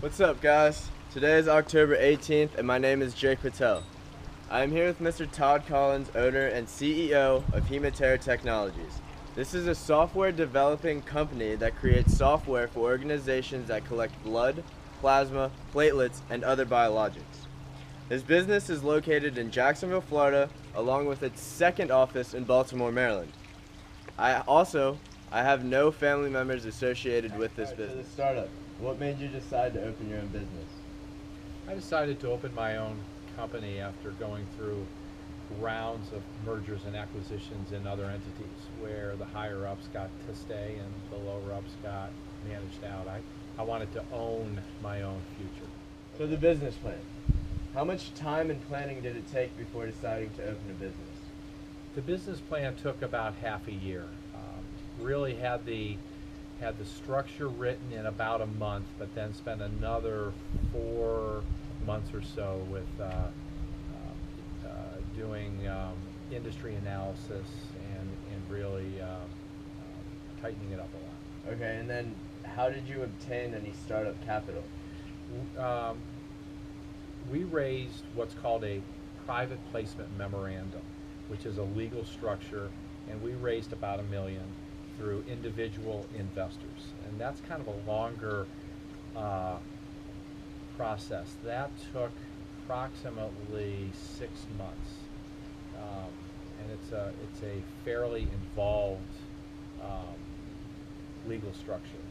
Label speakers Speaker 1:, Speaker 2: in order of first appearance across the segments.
Speaker 1: What's up, guys? Today is October 18th and my name is jpatel. I am here with Mr. Todd Collins, owner and CEO of ENT3003. This is a software developing company that creates software for organizations that collect blood, plasma, platelets, and other biologics. His business is located in Jacksonville, Florida, along with its second office in Baltimore, Maryland. I have no family members associated with this business. So the startup, what made you decide to open your own business?
Speaker 2: I decided to open my own company after going through rounds of mergers and acquisitions in other entities where the higher ups got to stay and the lower ups got managed out. I wanted to own my own future.
Speaker 1: So the business plan. How much time and planning did it take before deciding to open a business?
Speaker 2: The business plan took about half a year. Really had the structure written in about a month, but then spent another 4 months or so with doing industry analysis and really tightening it up a lot.
Speaker 1: Okay, and then how did you obtain any startup capital?
Speaker 2: We raised what's called a private placement memorandum, which is a legal structure, and we raised about $1 million through individual investors, and that's kind of a longer process. That took approximately 6 months, and it's a fairly involved legal structure,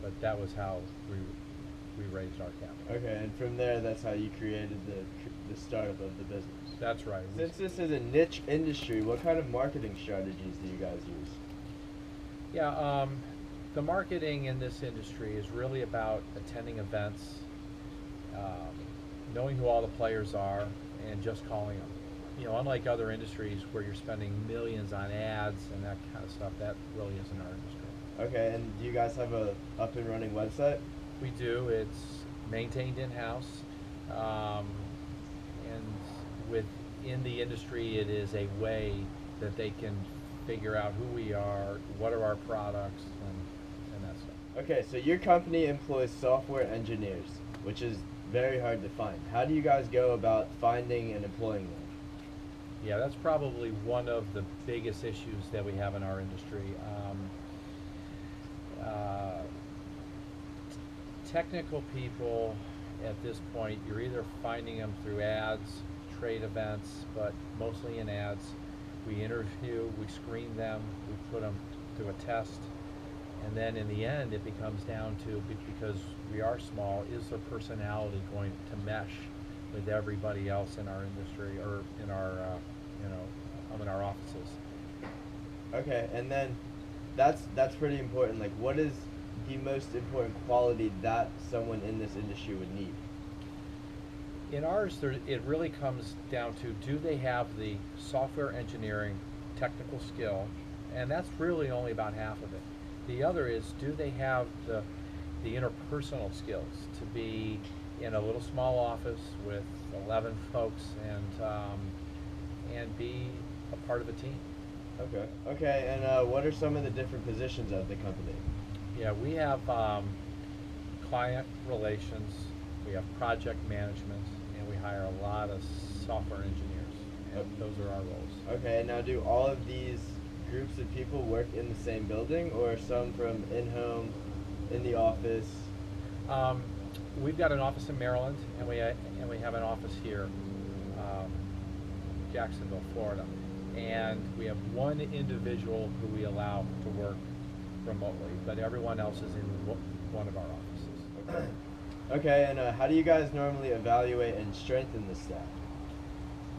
Speaker 2: but that was how we raised our capital.
Speaker 1: Okay, and from there, that's how you created the startup of the business.
Speaker 2: That's right.
Speaker 1: Since this is a niche industry, what kind of marketing strategies do you guys use?
Speaker 2: Yeah, the marketing in this industry is really about attending events, knowing who all the players are, and just calling them. You know, unlike other industries where you're spending millions on ads and that kind of stuff, that really isn't our industry.
Speaker 1: Okay, and do you guys have a up and running website?
Speaker 2: We do. It's maintained in-house, and within the industry, it is a way that they can figure out who we are, what are our products, and that stuff.
Speaker 1: Okay, so your company employs software engineers, which is very hard to find. How do you guys go about finding and employing them?
Speaker 2: Yeah, that's probably one of the biggest issues that we have in our industry. Technical people at this point, you're either finding them through ads, trade events, but mostly in ads. We interview, we screen them, we put them through a test, and then in the end it becomes down to, because we are small, is their personality going to mesh with everybody else in our industry or in our in our offices.
Speaker 1: Okay, and then that's pretty important. Like, what is the most important quality that someone in this industry would need?
Speaker 2: In ours, it really comes down to, do they have the software engineering technical skill, and that's really only about half of it. The other is, do they have the interpersonal skills to be in a little small office with 11 folks and be a part of a team.
Speaker 1: Okay, and what are some of the different positions of the company?
Speaker 2: Yeah, we have client relations, we have project management, and we hire a lot of software engineers, and those are our roles.
Speaker 1: Okay, and now do all of these groups of people work in the same building, or some from in-home, in the office?
Speaker 2: We've got an office in Maryland, and we have an office here, Jacksonville, Florida, and we have one individual who we allow to work remotely, but everyone else is in one of our offices.
Speaker 1: Okay, and how do you guys normally evaluate and strengthen the staff?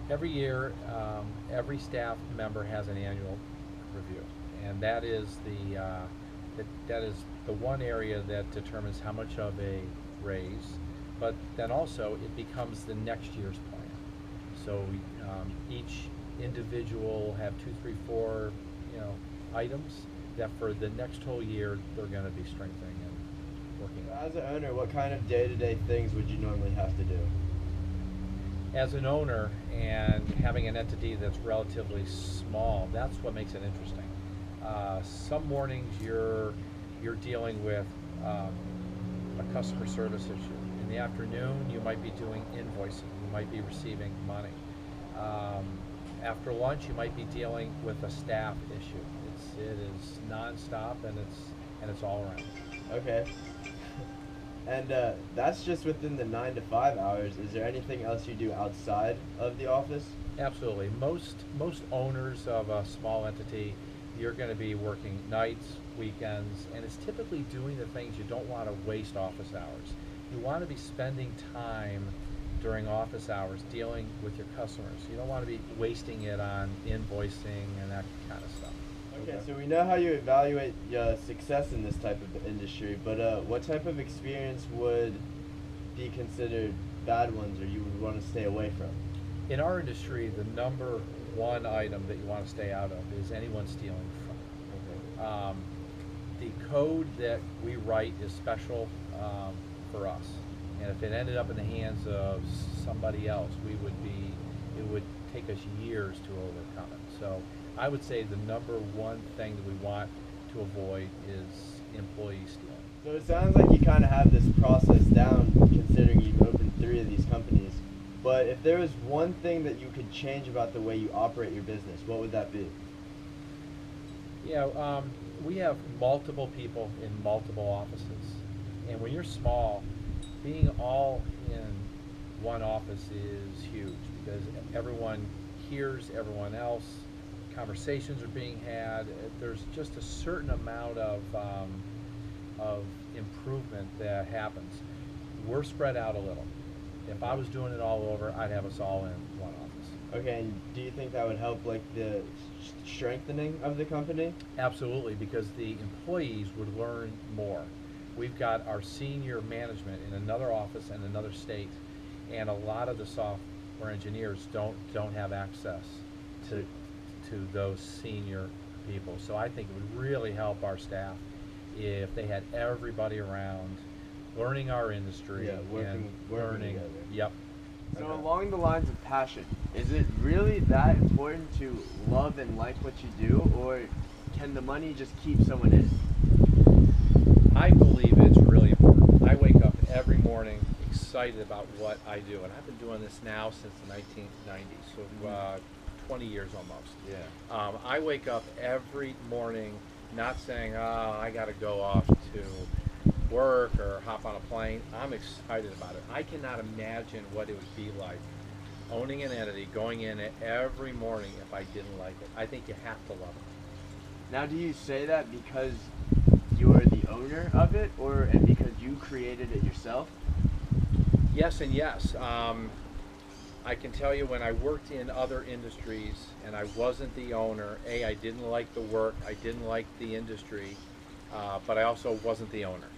Speaker 2: Every year, every staff member has an annual review, and that is the one area that determines how much of a raise, but then also it becomes the next year's plan. So each individual will have 2, 3, 4, items that for the next whole year they're going to be strengthening and working on.
Speaker 1: As an owner, what kind of day-to-day things would you normally have to do?
Speaker 2: As an owner and having an entity that's relatively small, that's what makes it interesting. Some mornings you're dealing with a customer service issue, and the afternoon, you might be doing invoicing. You might be receiving money. After lunch, you might be dealing with a staff issue. It is nonstop, and it's all around.
Speaker 1: Okay. And that's just within the 9 to 5 hours. Is there anything else you do outside of the office?
Speaker 2: Absolutely. Most owners of a small entity, you're going to be working nights, weekends, and it's typically doing the things you don't want to waste office hours. You want to be spending time during office hours dealing with your customers. You don't want to be wasting it on invoicing and that kind of stuff.
Speaker 1: Okay, so we know how you evaluate success in this type of industry, but what type of experience would be considered bad ones or you would want to stay away from?
Speaker 2: In our industry, the number one item that you want to stay out of is anyone stealing from.
Speaker 1: Okay.
Speaker 2: The code that we write is special for us, and if it ended up in the hands of somebody else, it would take us years to overcome it. So I would say the number one thing that we want to avoid is employee stealing.
Speaker 1: So it sounds like you kind of have this process down, considering you've opened 3 of these companies. But if there was one thing that you could change about the way you operate your business, what would that be?
Speaker 2: Yeah, we have multiple people in multiple offices. And when you're small, being all in one office is huge because everyone hears everyone else, conversations are being had. There's just a certain amount of improvement that happens. We're spread out a little. If I was doing it all over, I'd have us all in one office.
Speaker 1: Okay, and do you think that would help like the strengthening of the company?
Speaker 2: Absolutely, because the employees would learn more. We've got our senior management in another office in another state, and a lot of the software engineers don't have access to those senior people. So I think it would really help our staff if they had everybody around learning our industry
Speaker 1: working together.
Speaker 2: Yep.
Speaker 1: So
Speaker 2: Okay.
Speaker 1: along the lines of passion, is it really that important to love and like what you do, or can the money just keep someone in it?
Speaker 2: I believe it's really important. I wake up every morning excited about what I do, and I've been doing this now since the 1990s, so 20 years almost.
Speaker 1: Yeah.
Speaker 2: I wake up every morning not saying, oh, I got to go off to work or hop on a plane. I'm excited about it. I cannot imagine what it would be like owning an entity, going in it every morning if I didn't like it. I think you have to love it.
Speaker 1: Now, do you say that because you're the owner of it, or and because you created it yourself?
Speaker 2: Yes and yes. I can tell you when I worked in other industries and I wasn't the owner, I didn't like the work, I didn't like the industry, but I also wasn't the owner.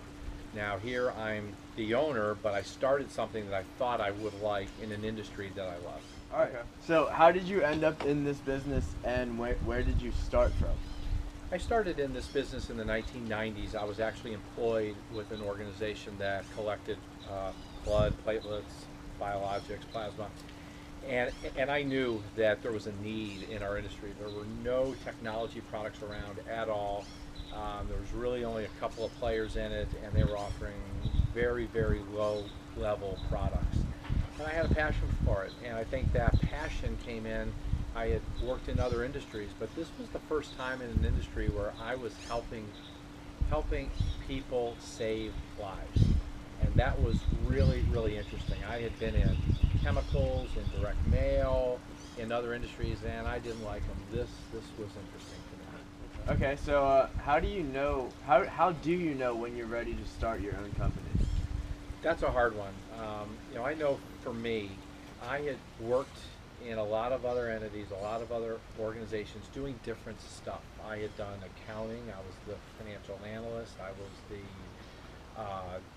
Speaker 2: Now here I'm the owner, but I started something that I thought I would like in an industry that I love.
Speaker 1: All right. Okay. So how did you end up in this business, and where did you start from?
Speaker 2: I started in this business in the 1990s. I was actually employed with an organization that collected blood, platelets, biologics, plasma. And I knew that there was a need in our industry. There were no technology products around at all. There was really only a couple of players in it, and they were offering very, very low level products. And I had a passion for it, and I think that passion came in. I had worked in other industries, but this was the first time in an industry where I was helping people save lives. And that was really, really interesting. I had been in chemicals, in direct mail, in other industries, and I didn't like them. This was interesting to me.
Speaker 1: Okay, so how do you know when you're ready to start your own company?
Speaker 2: That's a hard one. I know for me, I had worked in a lot of other entities, a lot of other organizations doing different stuff. I had done accounting, I was the financial analyst, I was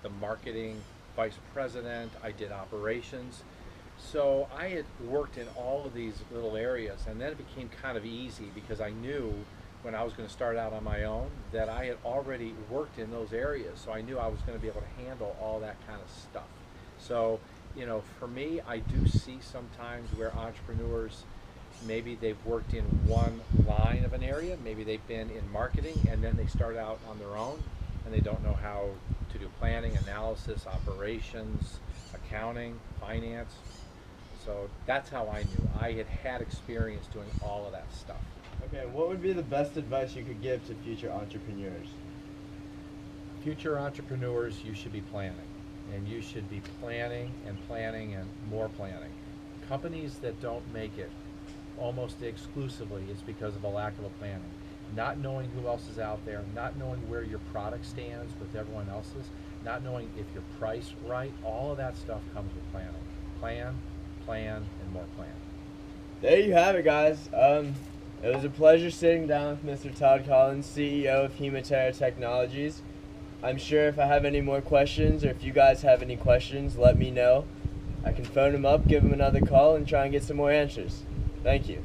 Speaker 2: the marketing vice president, I did operations. So I had worked in all of these little areas, and then it became kind of easy because I knew when I was going to start out on my own that I had already worked in those areas, so I knew I was going to be able to handle all that kind of stuff. So, for me, I do see sometimes where entrepreneurs, maybe they've worked in one line of an area, maybe they've been in marketing, and then they start out on their own, and they don't know how to to do planning, analysis, operations, accounting, finance. So that's how I knew. I had experience doing all of that stuff.
Speaker 1: Okay, what would be the best advice you could give to future entrepreneurs?
Speaker 2: Future entrepreneurs, you should be planning. And you should be planning and planning and more planning. Companies that don't make it almost exclusively is because of a lack of a planning. Not knowing who else is out there, not knowing where your product stands with everyone else's, not knowing if you're priced right, all of that stuff comes with planning. Plan, plan, and more plan.
Speaker 1: There you have it, guys. It was a pleasure sitting down with Mr. Todd Collins, CEO of Hematera Technologies. I'm sure if I have any more questions, or if you guys have any questions, let me know. I can phone him up, give him another call, and try and get some more answers. Thank you.